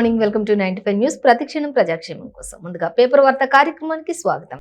Morning, welcome to 95 news. ప్రతిక్షణం ప్రజాక్షేమం కోసం ముందుగా పేపర్ వార్త కార్యక్రమానికి స్వాగతం.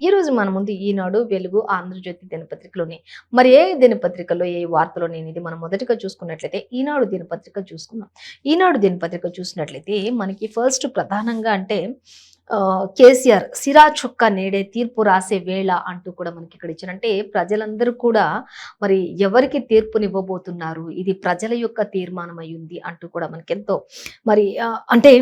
ఈ రోజు మన ముందు ఈనాడు, వెలుగు, ఆంధ్రజ్యోతి దినపత్రికలోని మరి ఏ దినపత్రికలో ఏ వార్తలో నేను ఇది మనం మొదటిగా చూసుకున్నట్లయితే ఈనాడు దినపత్రిక చూసుకున్నాం. ఈనాడు దినపత్రిక చూసినట్లయితే మనకి ఫస్ట్ ప్రధానంగా అంటే కేసీఆర్ సిరా చొక్క నేడే తీర్పు రాసే వేళ అంటూ కూడా మనకి ఇక్కడ ఇచ్చారంటే ప్రజలందరూ కూడా మరి ఎవరికి తీర్పునివ్వబోతున్నారు, ఇది ప్రజల యొక్క తీర్మానం అయ్యింది అంటూ కూడా మనకి ఎంతో మరి అంటే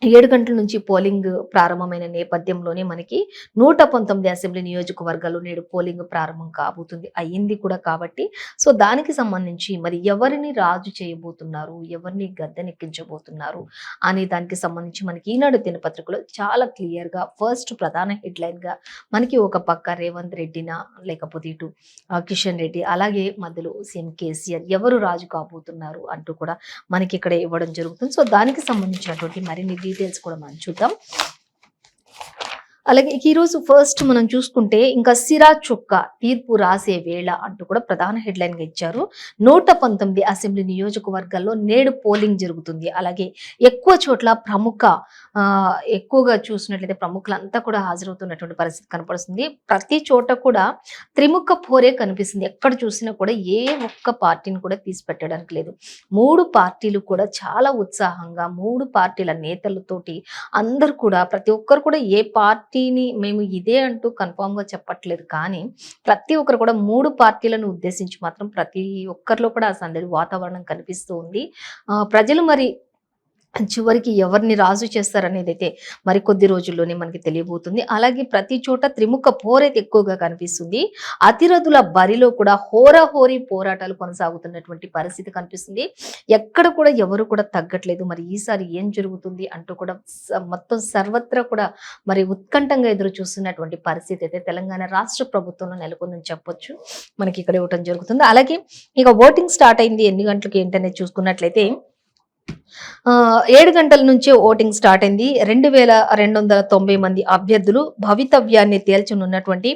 7 గంటల నుంచి పోలింగ్ ప్రారంభమైన నేపథ్యంలోనే మనకి 119 అసెంబ్లీ నియోజకవర్గాల్లో నేడు పోలింగ్ ప్రారంభం కాబోతుంది, అయ్యింది కూడా. కాబట్టి సో దానికి సంబంధించి మరి ఎవరిని రాజు చేయబోతున్నారు, ఎవరిని గద్దెనెక్కించబోతున్నారు అనే దానికి సంబంధించి మనకి ఈనాడు దినపత్రికలో చాలా క్లియర్గా ఫస్ట్ ప్రధాన హెడ్లైన్గా మనకి ఒక పక్క రేవంత్ రెడ్డినా లేకపోతే ఇటు కిషన్ రెడ్డి, అలాగే మధ్యలో సీఎం కేసీఆర్ ఎవరు రాజు కాబోతున్నారు అంటూ కూడా మనకి ఇక్కడ ఇవ్వడం జరుగుతుంది. సో దానికి సంబంధించినటువంటి మరిన్ని డీటెయిల్స్ కూడా మనం చూద్దాం. అలాగే ఈరోజు ఫస్ట్ మనం చూసుకుంటే ఇంకా సిరా చొక్క తీర్పు రాసే వేళ అంటూ కూడా ప్రధాన హెడ్లైన్ గా ఇచ్చారు. 119 అసెంబ్లీ నియోజకవర్గాల్లో నేడు పోలింగ్ జరుగుతుంది. అలాగే ఎక్కువ చోట్ల ఎక్కువగా చూసినట్లయితే ప్రముఖులంతా కూడా హాజరవుతున్నటువంటి పరిస్థితి కనపడుతుంది. ప్రతి చోట కూడా త్రిముఖ పోరే కనిపిస్తుంది. ఎక్కడ చూసినా కూడా ఏ ఒక్క పార్టీని కూడా తీసి పెట్టడానికి లేదు. 3 పార్టీలు కూడా చాలా ఉత్సాహంగా 3 పార్టీల నేతలతోటి అందరు కూడా ప్రతి ఒక్కరు కూడా ఏ పార్టీని మేము ఇదే అంటూ కన్ఫామ్ గా చెప్పట్లేదు, కానీ ప్రతి ఒక్కరు కూడా 3 పార్టీలను ఉద్దేశించి మాత్రం ప్రతి ఒక్కరిలో కూడా ఆ సందడి వాతావరణం కనిపిస్తూ ఉంది. ప్రజలు మరి చివరికి ఎవరిని రాజు చేస్తారనేది అయితే మరి కొద్ది రోజుల్లోనే మనకి తెలియబోతుంది. అలాగే ప్రతి చోట త్రిముఖ పోరైతే ఎక్కువగా కనిపిస్తుంది. అతిరథుల బరిలో కూడా హోరాహోరీ పోరాటాలు కొనసాగుతున్నటువంటి పరిస్థితి కనిపిస్తుంది. ఎక్కడ కూడా ఎవరు కూడా తగ్గట్లేదు. మరి ఈసారి ఏం జరుగుతుంది అంటూ కూడా మొత్తం సర్వత్రా కూడా మరి ఉత్కంఠంగా ఎదురు చూస్తున్నటువంటి పరిస్థితి అయితే తెలంగాణ రాష్ట్ర ప్రభుత్వంలో నెలకొందని చెప్పొచ్చు. మనకి ఇక్కడ ఇవ్వటం జరుగుతుంది. అలాగే ఇక ఓటింగ్ స్టార్ట్ అయింది ఎన్ని గంటలకి ఏంటనేది చూసుకున్నట్లయితే 7 గంటల నుంచే ఓటింగ్ స్టార్ట్ అయింది. 2290 మంది అభ్యర్థులు భవితవ్యాన్ని తేల్చనున్నటువంటి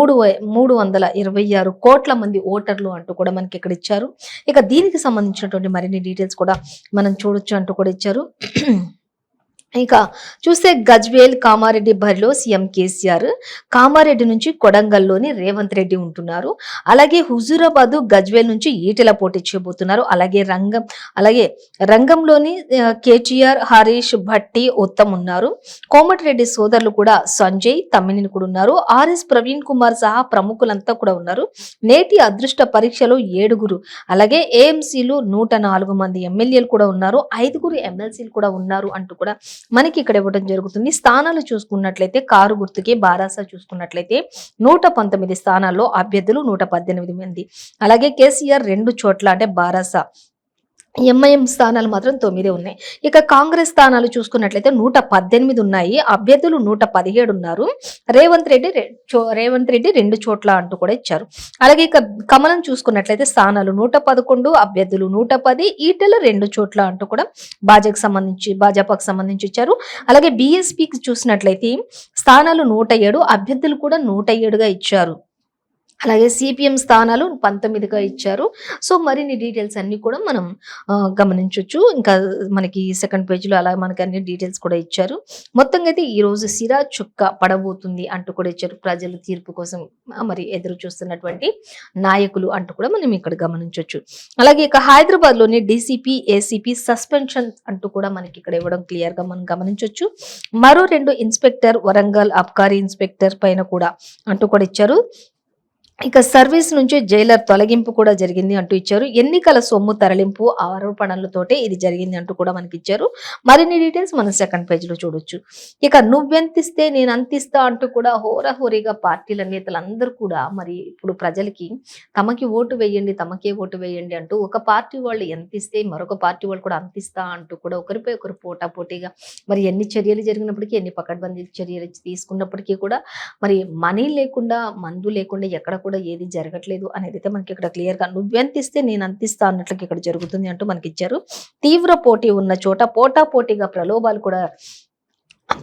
326 కోట్ల మంది ఓటర్లు అంటూ కూడా మనకి ఇక్కడ ఇచ్చారు. ఇక దీనికి సంబంధించినటువంటి మరిన్ని డీటెయిల్స్ కూడా మనం చూడొచ్చు అంటూ కూడా ఇచ్చారు. ఇక చూస్తే గజ్వేల్ కామారెడ్డి బరిలో సీఎం కేసీఆర్, కామారెడ్డి నుంచి కొడంగల్లోని రేవంత్ రెడ్డి ఉంటున్నారు. అలాగే హుజూరాబాద్ గజ్వేల్ నుంచి ఈటెల పోటీ చేయబోతున్నారు. అలాగే రంగంలోని కేటీఆర్, హరీష్, భట్టి, ఉత్తమ్ ఉన్నారు. కోమటిరెడ్డి సోదరులు కూడా సంజయ్, తమ్మినేని కూడా ఉన్నారు. ఆర్ఎస్ ప్రవీణ్ కుమార్ సహా ప్రముఖులంతా కూడా ఉన్నారు. నేటి అదృష్ట పరీక్షలో 7 అలాగే ఏఎంసీలు 104 మంది ఎమ్మెల్యేలు కూడా ఉన్నారు. 5 ఎమ్మెల్సీలు కూడా ఉన్నారు అంటూ కూడా మనకి ఇక్కడ ఇవ్వడం జరుగుతుంది. స్థానాలు చూసుకున్నట్లయితే కారు గుర్తుకి బారాస చూసుకున్నట్లయితే 119 స్థానాల్లో అభ్యర్థులు 118 మంది. అలాగే కేసీఆర్ 2 చోట్ల అంటే బారాస, ఎంఐఎం స్థానాలు మాత్రం 9 ఉన్నాయి. ఇక కాంగ్రెస్ స్థానాలు చూసుకున్నట్లయితే 118 ఉన్నాయి. అభ్యర్థులు 117 ఉన్నారు. రేవంత్ రెడ్డి 2 చోట్ల అంటూ కూడా ఇచ్చారు. అలాగే ఇక కమలం చూసుకున్నట్లయితే స్థానాలు 111, అభ్యర్థులు 110, ఈటెల 2 చోట్ల అంటూ కూడా భాజపాకు సంబంధించి ఇచ్చారు. అలాగే బీఎస్పీకి చూసినట్లయితే స్థానాలు 107, అభ్యర్థులు కూడా 107గా ఇచ్చారు. అలాగే సిపిఎం స్థానాలు 19గా ఇచ్చారు. సో మరిన్ని డీటెయిల్స్ అన్ని కూడా మనం గమనించవచ్చు. ఇంకా మనకి సెకండ్ పేజీలో అలా మనకి అన్ని డీటెయిల్స్ కూడా ఇచ్చారు. మొత్తంగా అయితే ఈ రోజు సిరా చుక్క పడబోతుంది అంటూ కూడా ఇచ్చారు. ప్రజలు తీర్పు కోసం మరి ఎదురు చూస్తున్నటువంటి నాయకులు అంటూ కూడా మనం ఇక్కడ గమనించవచ్చు. అలాగే ఇక హైదరాబాద్ లోని డీసీపీ, ఏసీపీ సస్పెన్షన్ అంటూ కూడా మనకి ఇక్కడ ఇవ్వడం క్లియర్ గా మనం గమనించవచ్చు. మరో 2 ఇన్స్పెక్టర్, వరంగల్ అబ్కారీ ఇన్స్పెక్టర్ పైన కూడా అంటూ కూడా ఇచ్చారు. ఇక సర్వీస్ నుంచి జైలర్ తొలగింపు కూడా జరిగింది అంటూ ఇచ్చారు. ఎన్నికల సొమ్ము తరలింపు ఆరోపణలతోటే ఇది జరిగింది అంటూ కూడా మనకి ఇచ్చారు. మరిన్ని డీటెయిల్స్ మనం సెకండ్ పేజ్ లో చూడొచ్చు. ఇక నువ్వెంతిస్తే నేను అంతిస్తా అంటూ కూడా హోరాహోరీగా పార్టీల నేతలందరూ కూడా మరి ఇప్పుడు ప్రజలకి తమకి ఓటు వేయండి, తమకే ఓటు వేయండి అంటూ ఒక పార్టీ వాళ్ళు ఎంత ఇస్తే మరొక పార్టీ వాళ్ళు కూడా అంతిస్తా అంటూ కూడా ఒకరిపై ఒకరు పోటాపోటీగా మరి ఎన్ని చర్యలు జరిగినప్పటికీ, ఎన్ని పకడ్బందీ చర్యలు తీసుకున్నప్పటికీ కూడా మరి మనీ లేకుండా, మందు లేకుండా ఎక్కడ కూడా ఏది జరగట్లేదు అనేది అయితే మనకి ఇక్కడ క్లియర్ గా నువ్వెంత ఇస్తే నేను అంతిస్తా అన్నట్లకి ఇక్కడ జరుగుతుంది అంటూ మనకి ఇచ్చారు. తీవ్ర పోటీ ఉన్న చోట పోటాపోటీగా ప్రలోభాలు కూడా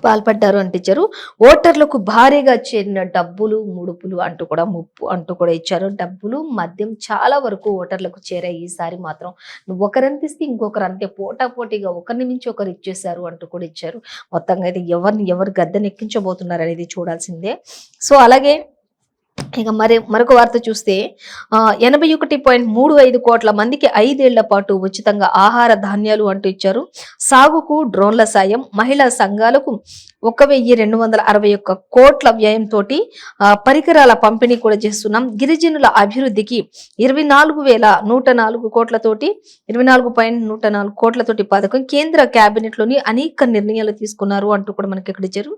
పాల్పడ్డారు అంటించారు. ఓటర్లకు భారీగా చేరిన డబ్బులు, ముడుపులు అంటూ కూడా ముప్పు అంటూ కూడా ఇచ్చారు. డబ్బులు, మద్యం చాలా వరకు ఓటర్లకు చేరాయి. ఈసారి మాత్రం నువ్వు ఒకరంతిస్తే ఇంకొకరు అంతే పోటాపోటీగా ఒకరిని మించి ఒకరు ఇచ్చేశారు అంటూ కూడా ఇచ్చారు. మొత్తంగా అయితే ఎవరు గద్దెనెక్కించబోతున్నారు అనేది చూడాల్సిందే. సో అలాగే ఇక మరొక వార్త చూస్తే 81.35 కోట్ల మందికి 5 ఏళ్ల పాటు ఉచితంగా ఆహార ధాన్యాలు అంటూ ఇచ్చారు. సాగుకు డ్రోన్ల సాయం, మహిళా సంఘాలకు 1261 కోట్ల వ్యయంతో పరికరాల పంపిణీ కూడా చేస్తున్నాం. గిరిజనుల అభివృద్ధికి 24,104 కోట్లతోటి 24.104 కోట్లతోటి పథకం కేంద్ర కేబినెట్ లోని అనేక నిర్ణయాలు తీసుకున్నారు అంటూ కూడా మనకి ఇక్కడ ఇచ్చారు.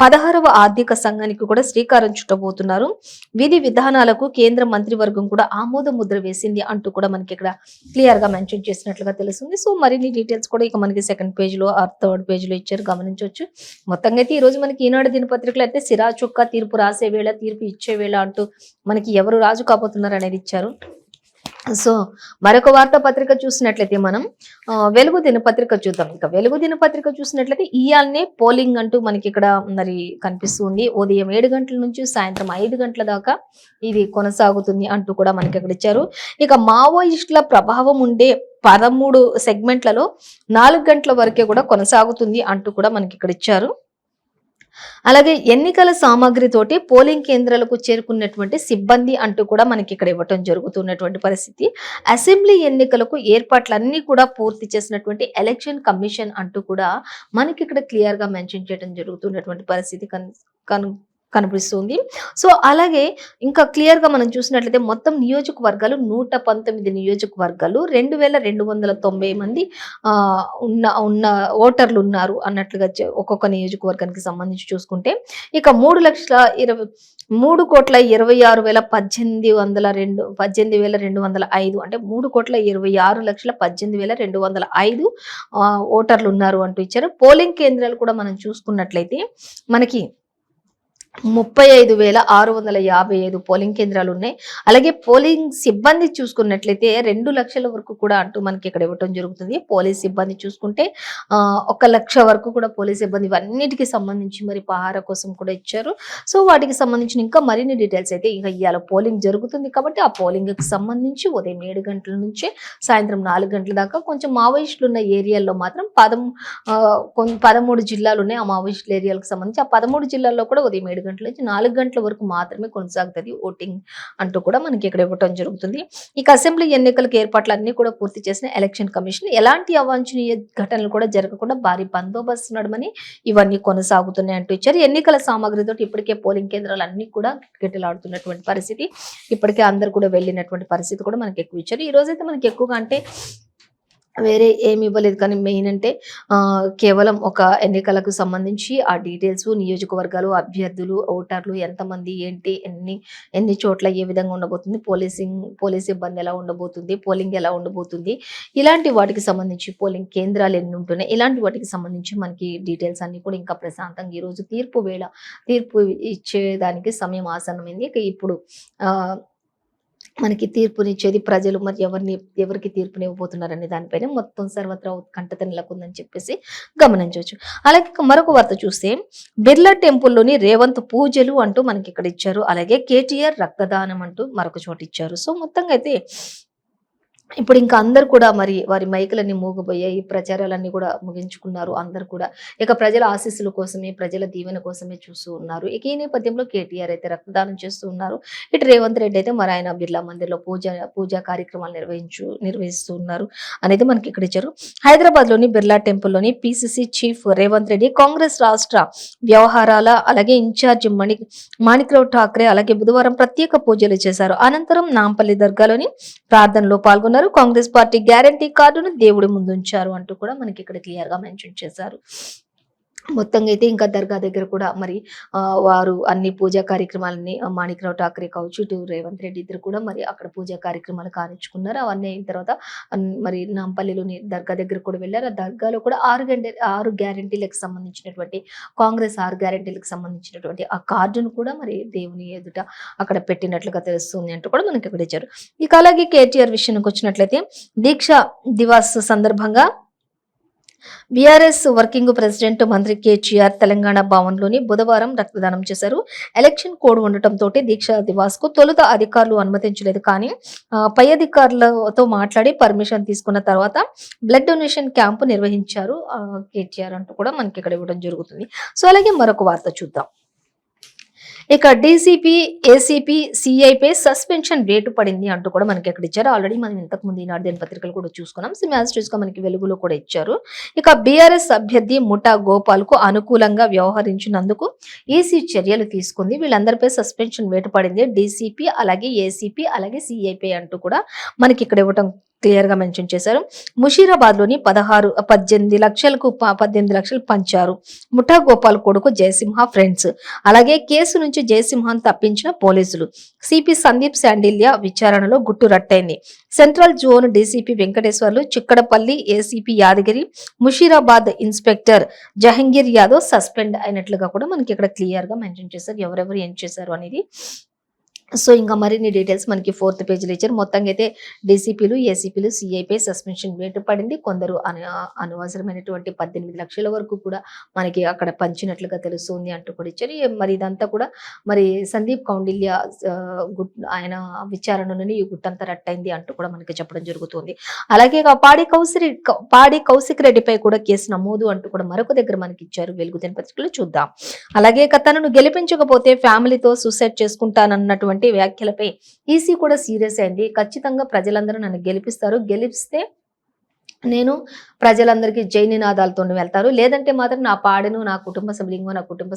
16వ ఆర్థిక సంఘానికి కూడా శ్రీకారం చుట్టబోతున్నారు. విధి విధానాలకు కేంద్ర మంత్రివర్గం కూడా ఆమోద ముద్ర వేసింది అంటూ కూడా మనకి ఇక్కడ క్లియర్ గా మెన్షన్ చేసినట్లుగా తెలుస్తుంది. సో మరిన్ని డీటెయిల్స్ కూడా ఇక మనకి సెకండ్ పేజ్ లో ఆర్ థర్డ్ పేజ్ లో ఇచ్చారు, గమనించవచ్చు. మొత్తంగా అయితే ఈ రోజు మనకి ఈనాడు దినపత్రికలు అయితే సిరా చుక్క తీర్పు రాసే వేళ, తీర్పు ఇచ్చే వేళ అంటూ మనకి ఎవరు రాజు కాబోతున్నారు అనేది ఇచ్చారు. సో మరొక వార్తా పత్రిక చూసినట్లయితే మనం వెలుగు దినపత్రిక చూద్దాం. ఇక వెలుగు దినపత్రిక చూసినట్లయితే ఇయాల్నే పోలింగ్ అంటూ మనకి ఇక్కడ మరి కనిపిస్తుంది. ఉదయం 7 గంటల నుంచి సాయంత్రం 5 గంటల దాకా ఇది కొనసాగుతుంది అంటూ కూడా మనకి ఇక్కడ ఇచ్చారు. ఇక మావోయిస్టుల ప్రభావం ఉండే 13 సెగ్మెంట్లలో 4 గంటల వరకే కూడా కొనసాగుతుంది అంటూ కూడా మనకి ఇక్కడ ఇచ్చారు. అలాగే ఎన్నికల సామాగ్రితోటి పోలింగ్ కేంద్రాలకు చేరుకున్నటువంటి సిబ్బంది అంటూ కూడా మనకి ఇక్కడ ఇవ్వటం జరుగుతున్నటువంటి పరిస్థితి. అసెంబ్లీ ఎన్నికలకు ఏర్పాట్లన్నీ కూడా పూర్తి చేసినటువంటి ఎలక్షన్ కమిషన్ అంటూ కూడా మనకి ఇక్కడ క్లియర్ గా మెన్షన్ చేయడం జరుగుతున్నటువంటి పరిస్థితి కనిపిస్తుంది. సో అలాగే ఇంకా క్లియర్ గా మనం చూసినట్లయితే మొత్తం నియోజకవర్గాలు 119 నియోజకవర్గాలు 2290 మంది ఉన్న ఓటర్లు ఉన్నారు అన్నట్లుగా ఒక్కొక్క నియోజకవర్గానికి సంబంధించి చూసుకుంటే ఇక 3,26,18,205 అంటే 3,26,18,205 ఓటర్లు ఉన్నారు అంటూ ఇచ్చారు. పోలింగ్ కేంద్రాలు కూడా మనం చూసుకున్నట్లయితే మనకి 35,655 పోలింగ్ కేంద్రాలు ఉన్నాయి. అలాగే పోలింగ్ సిబ్బంది చూసుకున్నట్లయితే 2 లక్షల వరకు కూడా అంటూ మనకి ఇక్కడ ఇవ్వటం జరుగుతుంది. పోలీస్ సిబ్బంది చూసుకుంటే 1 లక్ష వరకు కూడా పోలీస్ సిబ్బంది ఇవన్నిటికి సంబంధించి మరి పహారా కోసం కూడా ఇచ్చారు. సో వాటికి సంబంధించిన ఇంకా మరిన్ని డీటెయిల్స్ అయితే ఇక ఇవాళ పోలింగ్ జరుగుతుంది కాబట్టి ఆ పోలింగ్ కి సంబంధించి ఉదయం 7 గంటల నుంచి సాయంత్రం 4 గంటల దాకా కొంచెం మావోయిస్టులు ఉన్న ఏరియాల్లో మాత్రం 13 జిల్లాలు ఉన్నాయి. ఆ మావోయిస్టుల ఏరియాలకు సంబంధించి ఆ 13 జిల్లాల్లో కూడా ఉదయం 7 గంటల నుంచి 4 గంటల వరకు మాత్రమే కొనసాగుతుంది ఓటింగ్ అంటూ కూడా మనకి ఇక్కడ ఇవ్వటం జరుగుతుంది. ఇక అసెంబ్లీ ఎన్నికలకు ఏర్పాట్లన్నీ కూడా పూర్తి చేసిన ఎలక్షన్ కమిషన్ ఎలాంటి అవాంఛనీయ ఘటనలు కూడా జరగకుండా భారీ బందోబస్తు నడమని ఇవన్నీ కొనసాగుతున్నాయి అంటూ ఇచ్చారు. ఎన్నికల సామాగ్రితో ఇప్పటికే పోలింగ్ కేంద్రాలు అన్ని కూడా కిటకిటలాడుతున్నటువంటి పరిస్థితి, ఇప్పటికే అందరు కూడా వెళ్ళినటువంటి పరిస్థితి కూడా మనకి ఎక్కువ ఇచ్చారు. ఈ రోజైతే మనకి ఎక్కువగా అంటే వేరే ఏమి ఇవ్వలేదు కానీ మెయిన్ అంటే కేవలం ఒక ఎన్నికలకు సంబంధించి ఆ డీటెయిల్స్, నియోజకవర్గాలు, అభ్యర్థులు, ఓటర్లు ఎంతమంది, ఏంటి, ఎన్ని చోట్ల ఏ విధంగా ఉండబోతుంది, పోలీస్ సిబ్బంది ఎలా ఉండబోతుంది, పోలింగ్ ఎలా ఉండబోతుంది, ఇలాంటి వాటికి సంబంధించి పోలింగ్ కేంద్రాలు ఎన్ని ఉంటున్నాయి, ఇలాంటి వాటికి సంబంధించి మనకి డీటెయిల్స్ అన్ని కూడా ఇంకా ప్రశాంతంగా ఈరోజు తీర్పు ఇచ్చేదానికి సమయం ఆసన్నమైంది. ఇక ఇప్పుడు మనకి తీర్పునిచ్చేది ప్రజలు మరి ఎవరికి తీర్పునివ్వబోతున్నారు అనే దానిపైన మొత్తం సర్వత్రా ఉత్కంఠత నెలకొందని చెప్పేసి గమనించవచ్చు. అలాగే మరొక వార్త చూస్తే బిర్లా టెంపుల్లోని రేవంత్ పూజలు అంటూ మనకి ఇక్కడ ఇచ్చారు. అలాగే కేటీఆర్ రక్తదానం అంటూ మరొక చోట ఇచ్చారు. సో మొత్తంగా అయితే ఇప్పుడు ఇంకా అందరూ కూడా మరి వారి మైకులన్నీ మూగబోయాయి. ప్రచారాలన్నీ కూడా ముగించుకున్నారు అందరూ కూడా. ఇక ప్రజల ఆశీస్సుల కోసమే, ప్రజల దీవెన కోసమే చూస్తూ ఉన్నారు. ఇక ఈ నేపథ్యంలో కేటీఆర్ అయితే రక్తదానం చేస్తూ ఉన్నారు. ఇటు రేవంత్ రెడ్డి అయితే మరి ఆయన బిర్లా మందిర్‌లో పూజా కార్యక్రమాలు నిర్వహిస్తూ ఉన్నారు అనేది మనకి ఇక్కడ ఇచ్చారు. హైదరాబాద్‌లోని బిర్లా టెంపుల్‌లోని పీసీసీ చీఫ్ రేవంత్ రెడ్డి, కాంగ్రెస్ రాష్ట్ర వ్యవహారాల అలాగే ఇన్ఛార్జ్ మాణిక్రావు ఠాక్రే అలాగే బుధవారం ప్రత్యేక పూజలు చేశారు. అనంతరం నాంపల్లి దర్గాలోని ప్రార్థనలో పాల్గొన్నారు. కాంగ్రెస్ పార్టీ గ్యారంటీ కార్డును దేవుడి ముందుంచారు అంటూ కూడా మనకి ఇక్కడ క్లియర్ గా మెన్షన్ చేశారు. మొత్తంగా అయితే ఇంకా దర్గా దగ్గర కూడా మరి వారు అన్ని పూజా కార్యక్రమాలని మాణిక్రావు ఠాక్రే కావచ్చు, ఇటు రేవంత్ రెడ్డి ఇద్దరు కూడా మరి అక్కడ పూజా కార్యక్రమాలు కానిచ్చుకున్నారు. అవన్నీ అయిన తర్వాత మరి నాంపల్లిలోని దర్గా దగ్గర కూడా వెళ్ళారు. ఆ దర్గాలో కూడా 6 గ్యారెంటీలకు సంబంధించినటువంటి కాంగ్రెస్ 6 గ్యారెంటీలకు సంబంధించినటువంటి ఆ కార్డును కూడా మరి దేవుని ఎదుట అక్కడ పెట్టినట్లుగా తెలుస్తుంది అంటూ కూడా మనకి ఇక్కడ ఇచ్చారు. ఇక అలాగే కేటీఆర్ విషయానికి వచ్చినట్లయితే దీక్ష దివాస్ సందర్భంగా బీఆర్ఎస్ వర్కింగ్ ప్రెసిడెంట్ మంత్రి కేటీఆర్ తెలంగాణ భవన్లోని బుధవారం రక్తదానం చేశారు. ఎలక్షన్ కోడ్ ఉండటంతో దీక్షా దివాస్ కు తొలుత అధికారులు అనుమతించలేదు. కానీ పై అధికారులతో మాట్లాడి పర్మిషన్ తీసుకున్న తర్వాత బ్లడ్ డొనేషన్ క్యాంపు నిర్వహించారు కేటీఆర్ అంటూ కూడా మనకి ఇక్కడ ఇవ్వడం జరుగుతుంది. సో అలాగే మరొక వార్త చూద్దాం. ఇక డీసీపీ, ఏసీపీ, సిఐపై సస్పెన్షన్ వేటు పడింది అంటూ కూడా మనకి ఎక్కడ ఇచ్చారు. ఆల్రెడీ మనం ఇంతకు ముందు ఈనాడు దినపత్రికలు కూడా చూసుకున్నాం. మ్యాజిస్ట్రేట్స్ గా మనకి వెలుగులో కూడా ఇచ్చారు. ఇక బీఆర్ఎస్ అభ్యర్థి ముఠా గోపాల్ కు అనుకూలంగా వ్యవహరించినందుకు ఈసీ చర్యలు తీసుకుంది. వీళ్ళందరిపై సస్పెన్షన్ వేటు పడింది. డీసీపీ అలాగే ఏసీపీ అలాగే సిఐపై అంటూ కూడా మనకి ఇక్కడ ఇవ్వటం క్లియర్ గా మెన్షన్ చేశారు. ముషీరాబాద్ లోని 18 లక్షలు పంచారు. ముఠా గోపాల్ కొడుకు జయసింహ ఫ్రెండ్స్. అలాగే కేసు నుంచి జయసింహన్ తప్పించిన పోలీసులు. సిపి సందీప్ శాండిల్య విచారణలో గుట్టు రట్టయింది. Central zone DCP Venkateswarlu, Chikkadpally ACP Yadagiri, Musheerabad inspector Jahangir Yadav suspend అయినట్లుగా కూడా మనకి ఇక్కడ క్లియర్ గా మెన్షన్ చేశారు. ఎవరెవరు ఏం చేశారు అనేది. సో ఇంకా మరిన్ని డీటెయిల్స్ మనకి 4th పేజీలో ఇచ్చారు. మొత్తంగా అయితే డీసీపీలు, ఏసీపీలు, సిఐపై సస్పెన్షన్ వేటు పడింది. కొందరు అనవసరమైనటువంటి 18 లక్షల వరకు కూడా మనకి అక్కడ పంచినట్లుగా తెలుస్తుంది అంటూ కూడా ఇచ్చారు. మరి ఇదంతా కూడా మరి సందీప్ కౌండిల్య ఆయన విచారణలోని ఈ గుట్టంతా రట్టయింది అంటూ కూడా మనకి చెప్పడం జరుగుతుంది. అలాగే పాడి కౌశిక్ రెడ్డిపై కూడా కేసు నమోదు అంటూ కూడా మరొక దగ్గర మనకి ఇచ్చారు. వెలుగు దినపత్రికలు చూద్దాం. అలాగే తనను గెలిపించకపోతే ఫ్యామిలీతో సూసైడ్ చేసుకుంటానన్నటువంటి వ్యాఖ్యలపై ఈసీ కూడా సీరియస్ అయింది. ఖచ్చితంగా ప్రజలందరూ నన్ను గెలిపిస్తే నేను ప్రజలందరికీ జై నినాదాలతో వెళ్తారు, లేదంటే మాత్రం నా పాడను నా కుటుంబ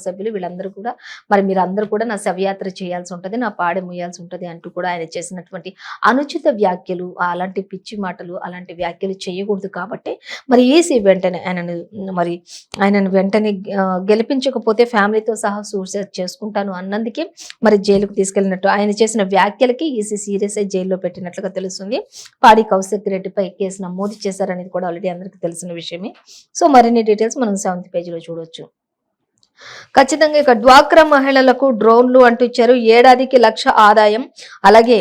సభ్యులు వీళ్ళందరూ కూడా మరి మీరందరూ కూడా నా శవయాత్ర చేయాల్సి ఉంటుంది, నా పాడె ముయ్యాల్సి ఉంటుంది అంటూ కూడా ఆయన చేసినటువంటి అనుచిత వ్యాఖ్యలు, అలాంటి పిచ్చి మాటలు, అలాంటి వ్యాఖ్యలు చేయకూడదు. కాబట్టి మరి ఈసీ వెంటనే ఆయనను వెంటనే గెలిపించకపోతే ఫ్యామిలీతో సహా సూసైడ్ చేసుకుంటాను అన్నందుకే మరి జైలుకు తీసుకెళ్లినట్టు ఆయన చేసిన వ్యాఖ్యలకి ఈసీ సీరియస్ అయి జైల్లో పెట్టినట్లుగా తెలుస్తుంది. పాడి కౌశిక్ రెడ్డిపై కేసు నమోదు చేశారు అనేది కూడా ఆల్రెడీ అందరికీ తెలిసిన విషయమే. సో మరిన్ని డీటెయిల్స్ మనం 7th పేజీలో చూడొచ్చు. ఖచ్చితంగా ఇక డ్వాక్రా మహిళలకు డ్రోన్లు అంటూ ఇచ్చారు. ఏడాదికి 1,00,000 ఆదాయం, అలాగే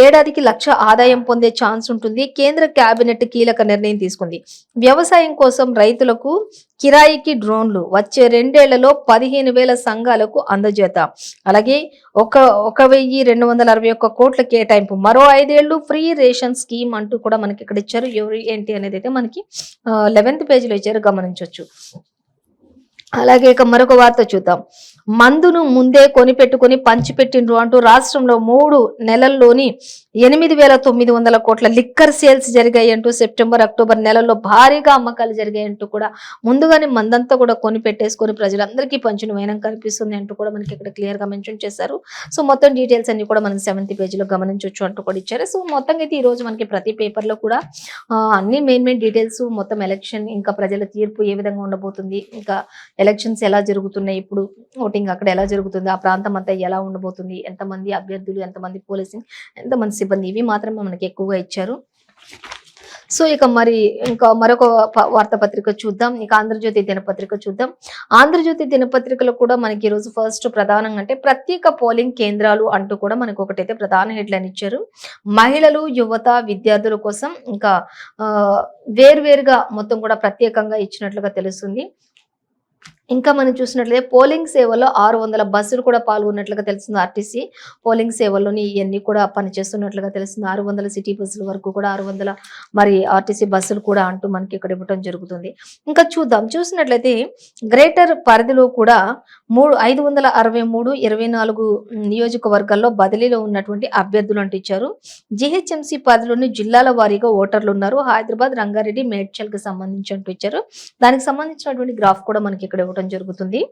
ఏడాదికి 1,00,000 ఆదాయం పొందే ఛాన్స్ ఉంటుంది. కేంద్ర కేబినెట్ కీలక నిర్ణయం తీసుకుంది. వ్యవసాయం కోసం రైతులకు కిరాయికి డ్రోన్లు వచ్చే 2 ఏళ్లలో 15,000 సంఘాలకు అందజేత. అలాగే 1,261 కోట్ల కేటాయింపు. మరో 5 ఏళ్లు ఫ్రీ రేషన్ స్కీమ్ అంటూ కూడా మనకి ఇక్కడ ఇచ్చారు. ఎవరు ఏంటి అనేది అయితే మనకి 11th పేజీలో ఇచ్చారు, గమనించవచ్చు. అలాగే ఇక మరొక వార్త చూద్దాం. మందును ముందే కొనిపెట్టుకుని పంచిపెట్టిండ్రు అంటూ రాష్ట్రంలో 3 నెలల్లోని 8,900 కోట్ల లిక్కర్ సేల్స్ జరిగాయి అంటూ సెప్టెంబర్, అక్టోబర్ నెలల్లో భారీగా అమ్మకాలు జరిగాయంటూ కూడా ముందుగానే మందంతా కూడా కొనిపెట్టేసుకొని ప్రజలందరికీ పంచిన వైనం కనిపిస్తుంది అంటూ కూడా మనకి ఇక్కడ క్లియర్ గా మెన్షన్ చేశారు. సో మొత్తం డీటెయిల్స్ అన్ని కూడా మనం 7th పేజీలో గమనించవచ్చు అంటూ కూడా ఇచ్చారు. సో మొత్తంగా అయితే ఈ రోజు మనకి ప్రతి పేపర్ లో కూడా అన్ని మెయిన్ డీటెయిల్స్, మొత్తం ఎలక్షన్ ఇంకా ప్రజల తీర్పు ఏ విధంగా ఉండబోతుంది, ఇంకా ఎలక్షన్స్ ఎలా జరుగుతున్నాయి, ఇప్పుడు ఓటింగ్ అక్కడ ఎలా జరుగుతుంది, ఆ ప్రాంతం అంతా ఎలా ఉండబోతుంది, ఎంతమంది అభ్యర్థులు, ఎంతమంది పోలీసింగ్, ఎంతమంది సిబ్బంది, ఇవి మాత్రమే మనకి ఎక్కువగా ఇచ్చారు. సో ఇక మరి ఇంకా మరొక వార్తాపత్రిక చూద్దాం. ఇక ఆంధ్రజ్యోతి దినపత్రిక చూద్దాం. ఆంధ్రజ్యోతి దినపత్రికలో కూడా మనకి ఈరోజు ఫస్ట్ ప్రధానంగా అంటే ప్రత్యేక పోలింగ్ కేంద్రాలు అంటూ కూడా మనకు ఒకటైతే ప్రధాన హెడ్లైన్ ఇచ్చారు. మహిళలు, యువత, విద్యార్థుల కోసం ఇంకా వేరువేరుగా మొత్తం కూడా ప్రత్యేకంగా ఇచ్చినట్లుగా తెలుస్తుంది. ఇంకా మనం చూసినట్లయితే పోలింగ్ సేవలో 600 బస్సులు కూడా పాల్గొన్నట్లుగా తెలుస్తుంది. ఆర్టీసీ పోలింగ్ సేవల్లోని ఇయన్నీ కూడా పనిచేస్తున్నట్లుగా తెలుస్తుంది. 600 సిటీ బస్సుల వరకు కూడా 600 మరి ఆర్టీసీ బస్సులు కూడా అంటూ మనకి ఇక్కడ ఇవ్వటం జరుగుతుంది. ఇంకా చూద్దాం. చూసినట్లయితే గ్రేటర్ పరిధిలో కూడా 563, 24 నియోజకవర్గాల్లో బదిలీలో ఉన్నటువంటి అభ్యర్థులు అంటూ ఇచ్చారు. జీహెచ్ఎంసీ పరిధిలోని జిల్లాల వారీగా ఓటర్లు ఉన్నారు. హైదరాబాద్, రంగారెడ్డి, మేడ్చల్ కి సంబంధించి అంటూ ఇచ్చారు. దానికి సంబంధించినటువంటి గ్రాఫ్ కూడా మనకి ఇక్కడ ఇవ్వడం జరుగుతుంది.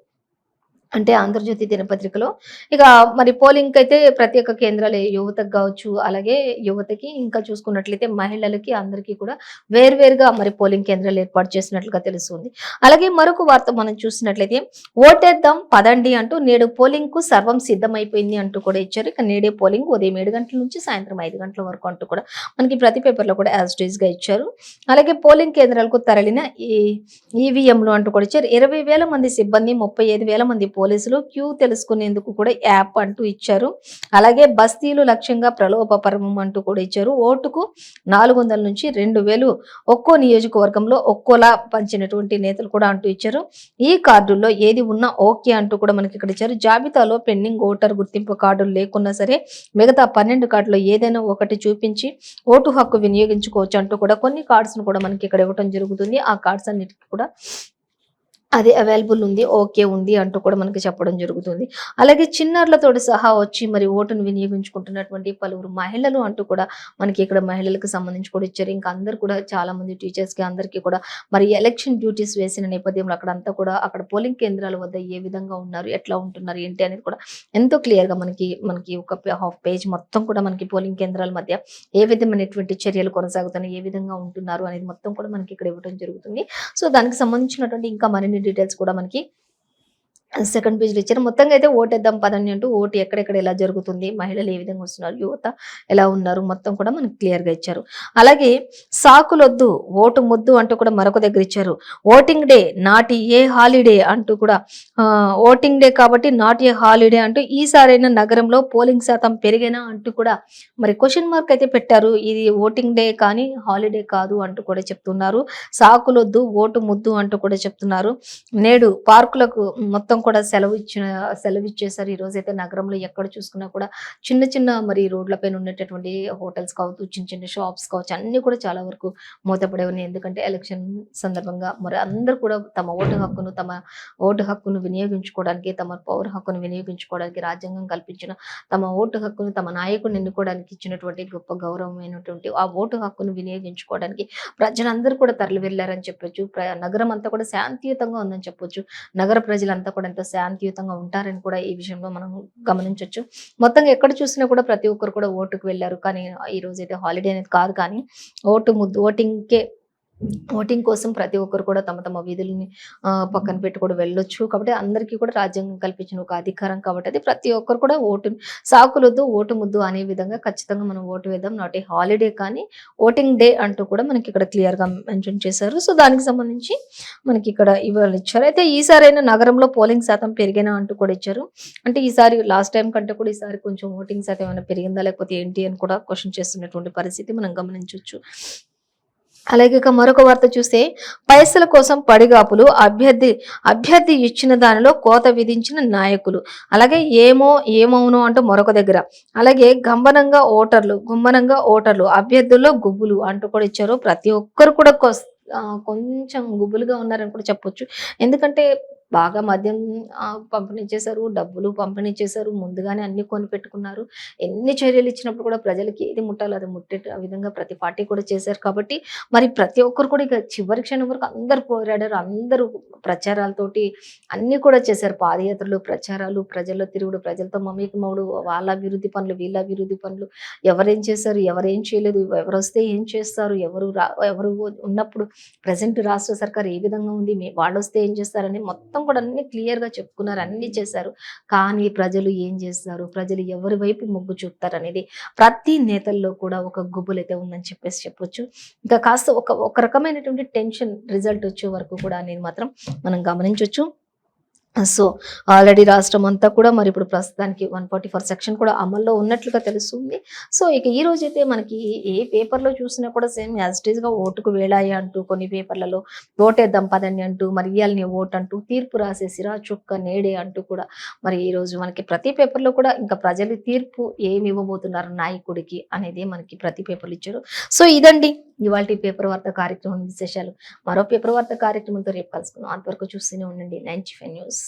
అంటే ఆంధ్రజ్యోతి దినపత్రికలో. ఇక మరి పోలింగ్ అయితే ప్రత్యేక కేంద్రాలు యువతకు కావచ్చు, అలాగే యువతకి ఇంకా చూసుకున్నట్లయితే మహిళలకి అందరికీ కూడా వేర్వేరుగా మరి పోలింగ్ కేంద్రాలు ఏర్పాటు చేసినట్లుగా తెలుస్తుంది. అలాగే మరొక వార్త మనం చూసినట్లయితే ఓటేద్దాం పదండి అంటూ నేడు పోలింగ్ కు సర్వం సిద్ధమైపోయింది అంటూ కూడా ఇచ్చారు. ఇక నేడే పోలింగ్ ఉదయం 7 గంటల నుంచి సాయంత్రం 5 గంటల వరకు అంటూ కూడా మనకి ప్రతి పేపర్లో కూడా యాజ్ ఇట్ ఈస్ గా ఇచ్చారు. అలాగే పోలింగ్ కేంద్రాలకు తరలిన ఈవీఎంలు అంటూ కూడా ఇచ్చారు. 20,000 మంది సిబ్బంది, 35,000 మంది పోలీసులు క్యూ తెలుసుకునేందుకు కూడా యాప్ అంటూ ఇచ్చారు. అలాగే బస్తీలు లక్ష్యంగా ప్రలోభపరమం అంటూ కూడా ఇచ్చారు. ఓటుకు 400 నుంచి 2,000 ఒక్కో నియోజకవర్గంలో ఒక్కోలా పంచినటువంటి నేతలు కూడా అంటూ ఇచ్చారు. ఈ కార్డుల్లో ఏది ఉన్నా ఓకే అంటూ కూడా మనకి ఇక్కడ ఇచ్చారు. జాబితాలో పెండింగ్ ఓటర్ గుర్తింపు కార్డులు లేకున్నా సరే మిగతా 12 కార్డులో ఏదైనా ఒకటి చూపించి ఓటు హక్కు వినియోగించుకోవచ్చు అంటూ కూడా కొన్ని కార్డ్స్ ను కూడా మనకి ఇక్కడ ఇవ్వడం జరుగుతుంది. ఆ కార్డ్స్ అన్నిటికీ కూడా అది అవైలబుల్ ఉంది, ఓకే ఉంది అంటూ కూడా మనకి చెప్పడం జరుగుతుంది. అలాగే చిన్నారులతోటి సహా వచ్చి మరి ఓటును వినియోగించుకుంటున్నటువంటి పలువురు మహిళలు అంటూ కూడా మనకి ఇక్కడ మహిళలకు సంబంధించి కూడా ఇచ్చారు. ఇంకా అందరు కూడా చాలా మంది టీచర్స్ కి అందరికీ కూడా మరి ఎలక్షన్ డ్యూటీస్ వేసిన నేపథ్యంలో అక్కడంతా కూడా అక్కడ పోలింగ్ కేంద్రాల వద్ద ఏ విధంగా ఉన్నారు, ఎట్లా ఉంటున్నారు, ఏంటి అనేది కూడా ఎంతో క్లియర్ గా మనకి ఒక హాఫ్ పేజ్ మొత్తం కూడా మనకి పోలింగ్ కేంద్రాల మధ్య ఏ విధమైనటువంటి చర్యలు కొనసాగుతున్నాయి, ఏ విధంగా ఉంటున్నారు అనేది మొత్తం కూడా మనకి ఇక్కడ ఇవ్వడం జరుగుతుంది. సో దానికి సంబంధించినటువంటి ఇంకా మరిన్ని డీటెయిల్స్ కూడా మనకి సెకండ్ పేజ్లో ఇచ్చారు. మొత్తంగా అయితే ఓటేద్దాం పదండి అంటూ ఓటు ఎక్కడెక్కడ ఎలా జరుగుతుంది, మహిళలు ఏ విధంగా వస్తున్నారు, యువత ఎలా ఉన్నారు, మొత్తం కూడా మనకి క్లియర్ గా ఇచ్చారు. అలాగే సాకులొద్దు ఓటు ముద్దు అంటూ కూడా మరొక దగ్గర ఇచ్చారు. ఓటింగ్ డే నాటి ఏ హాలిడే అంటూ కూడా ఓటింగ్ డే కాబట్టి నాట్ ఏ హాలిడే అంటూ ఈసారైనా నగరంలో పోలింగ్ శాతం పెరిగేనా అంటూ కూడా మరి క్వశ్చన్ మార్క్ అయితే పెట్టారు. ఇది ఓటింగ్ డే కానీ హాలిడే కాదు అంటూ కూడా చెప్తున్నారు. సాకులొద్దు ఓటు ముద్దు అంటూ కూడా చెప్తున్నారు. నేడు పార్కులకు మొత్తం కూడా సెలవు ఇచ్చేసారు. ఈ రోజైతే నగరంలో ఎక్కడ చూసుకున్నా కూడా చిన్న చిన్న మరి రోడ్లపైన ఉన్నటువంటి హోటల్స్ కావచ్చు, చిన్న చిన్న షాప్స్ కావచ్చు, అన్ని కూడా చాలా వరకు మూతపడే ఉన్నాయి. ఎందుకంటే ఎలక్షన్ సందర్భంగా మరి అందరూ కూడా తమ ఓటు హక్కును వినియోగించుకోవడానికి, తమ పౌర హక్కును వినియోగించుకోవడానికి రాజ్యాంగం కల్పించిన తమ ఓటు హక్కును తమ నాయకుడిని ఎన్నుకోవడానికి ఇచ్చినటువంటి గొప్ప గౌరవమైనటువంటి ఆ ఓటు హక్కును వినియోగించుకోవడానికి ప్రజలందరూ కూడా తరలి వెళ్ళారని చెప్పొచ్చు. నగరం అంతా కూడా శాంతియుతంగా ఉందని చెప్పొచ్చు. నగర ప్రజలంతా కూడా ఎంతో శాంతియుతంగా ఉంటారని కూడా ఈ విషయంలో మనం గమనించవచ్చు. మొత్తంగా ఎక్కడ చూసినా కూడా ప్రతి ఒక్కరు కూడా ఓటుకు వెళ్ళారు. కానీ ఈ రోజు అయితే హాలిడే అనేది కాదు, కానీ ఓటింగ్ కోసం ప్రతి ఒక్కరు కూడా తమ తమ విధుల్ని పక్కన పెట్టి కూడా వెళ్ళొచ్చు. కాబట్టి అందరికీ కూడా రాజ్యాంగం కల్పించిన ఒక అధికారం కాబట్టి అది ప్రతి ఒక్కరు కూడా సాకులొద్దు ఓటు ముద్దు అనే విధంగా ఖచ్చితంగా మనం ఓటు వేద్దాం, నాట్ ఏ హాలిడే కానీ ఓటింగ్ డే అంటూ కూడా మనకి ఇక్కడ క్లియర్ గా మెన్షన్ చేశారు. సో దానికి సంబంధించి మనకి ఇక్కడ ఇవాళ ఇచ్చారు. అయితే ఈసారైనా నగరంలో పోలింగ్ శాతం పెరిగేనా అంటూ కూడా ఇచ్చారు. అంటే ఈసారి లాస్ట్ టైం కంటే కూడా ఈసారి కొంచెం ఓటింగ్ శాతం ఏమైనా పెరిగిందా లేకపోతే ఏంటి అని కూడా క్వశ్చన్ చేస్తున్నటువంటి పరిస్థితి మనం గమనించవచ్చు. అలాగే ఇక మరొక వార్త చూస్తే పైసల కోసం పడిగాపులు, అభ్యర్థి ఇచ్చిన దానిలో కోత విధించిన నాయకులు. అలాగే ఏమవును అంటూ మరొక దగ్గర. అలాగే గుమ్మనంగా ఓటర్లు అభ్యర్థుల్లో గుబులు అంటూ కూడా ఇచ్చారు. ప్రతి ఒక్కరు కూడా కొంచెం గుబులుగా ఉన్నారని కూడా చెప్పొచ్చు. ఎందుకంటే బాగా మద్యం పంపిణీ చేశారు, డబ్బులు పంపిణీ చేశారు, ముందుగానే అన్ని కొని పెట్టుకున్నారు. ఎన్ని చర్యలు ఇచ్చినప్పుడు కూడా ప్రజలకి ఏది ముట్టాలో అది ముట్టే విధంగా ప్రతి పార్టీ కూడా చేశారు. కాబట్టి మరి ప్రతి ఒక్కరు కూడా ఇక చివరి క్షణం వరకు అందరు పోరాడారు. అందరూ ప్రచారాలతోటి అన్ని కూడా చేశారు. పాదయాత్రలు, ప్రచారాలు, ప్రజల్లో తిరుగుడు, ప్రజలతో మమేకమవుడు, వాళ్ళ అభివృద్ధి పనులు, వీళ్ళ అభివృద్ధి పనులు, ఎవరేం చేశారు, ఎవరేం చేయలేదు, ఎవరు వస్తే ఏం చేస్తారు, ఎవరు ఉన్నప్పుడు ప్రజెంట్ రాష్ట్ర సర్కార్ ఏ విధంగా ఉంది, వాళ్ళు వస్తే ఏం చేస్తారని మొత్తం కూడా అన్ని క్లియర్ గా చెప్పుకున్నారు, అన్ని చేశారు. కానీ ప్రజలు ఏం చేస్తారు, ప్రజలు ఎవరి వైపు మొగ్గు చూపుతారు అనేది ప్రతి నేతల్లో కూడా ఒక గుబులు అయితే ఉందని చెప్పొచ్చు. ఇంకా కాస్త ఒక రకమైనటువంటి టెన్షన్ రిజల్ట్ వచ్చే వరకు కూడా అనేది మాత్రం మనం గమనించవచ్చు. సో ఆల్రెడీ రాష్ట్రం అంతా కూడా మరి ఇప్పుడు ప్రస్తుతానికి 144 సెక్షన్ కూడా అమల్లో ఉన్నట్లుగా తెలుస్తుంది. సో ఇక ఈ రోజైతే మనకి ఏ పేపర్‌లో చూసినా కూడా సేమ్ యాజ్ ఇట్ ఈస్‌గా ఓటుకు వేళాయే అంటూ కొన్ని పేపర్‌లలో ఓటేద్దాం పదండి అంటూ మరి ఇయ్యాలనే ఓటు అంటూ తీర్పు రాసేసిరా చుక్క నేడే అంటూ కూడా మరి ఈరోజు మనకి ప్రతి పేపర్‌లో కూడా ఇంకా ప్రజలు తీర్పు ఏమి ఇవ్వబోతున్నారు నాయకుడికి అనేది మనకి ప్రతి పేపర్‌లో ఇచ్చారు. సో ఇదండి ఇవాల్టి పేపర్ వార్త కార్యక్రమం విశేషాలు. మరో పేపర్ వార్త కార్యక్రమంతో రేపు కలుసుకుందాం. అంతవరకు చూస్తూనే ఉండండి 95 న్యూస్.